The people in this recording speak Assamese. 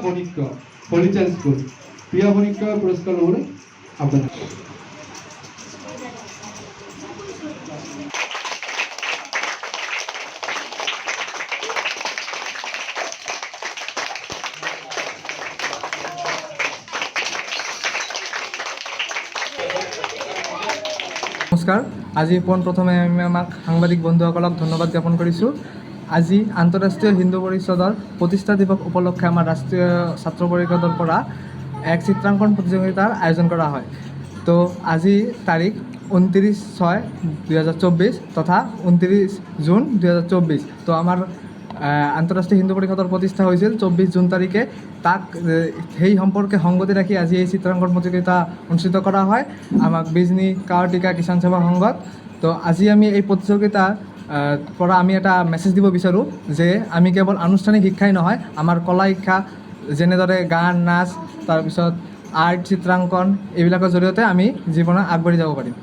Banikya Holy Child school. প্ৰিয়া বণিক্য পুৰস্কাৰ লবলৈ আপনাদেৰ। নমস্কাৰ। আজি পোনপ্ৰথমে আমি আমাক সাংবাদিক বন্ধুসকলক ধন্যবাদ জ্ঞাপন কৰিছোঁ। আজি আন্তঃৰাষ্ট্ৰীয় হিন্দু পৰিষদৰ প্ৰতিষ্ঠা দিৱস উপলক্ষে আমাৰ ৰাষ্ট্ৰীয় ছাত্ৰ পৰিষদৰ পৰা এক চিত্ৰাংকন প্ৰতিযোগিতাৰ আয়োজন কৰা হয়। তো আজি তাৰিখ 29/6/2024 তথা 29 জুন 2024। তো আমাৰ আন্তঃৰাষ্ট্ৰীয় হিন্দু পৰিষদৰ প্ৰতিষ্ঠা হৈছিল 24 জুন তাৰিখে। তাক সেই সম্পৰ্কে সংগতি ৰাখি আজি এই চিত্ৰাংকন প্ৰতিযোগিতা অনুষ্ঠিত কৰা হয় আমাক বিজনী কাৱৰ্তিকা কিষাণ সেৱা সংঘত। তো আজি আমি এই প্ৰতিযোগিতাৰ পৰা আমি এটা মেছেজ দিব বিচাৰোঁ যে আমি কেৱল আনুষ্ঠানিক শিক্ষাই নহয়, আমাৰ কলা শিক্ষা যেনেদৰে গান, নাচ, তাৰপিছত আৰ্ট, চিত্ৰাংকন এইবিলাকৰ জৰিয়তে আমি জীৱনত আগবাঢ়ি যাব পাৰিম।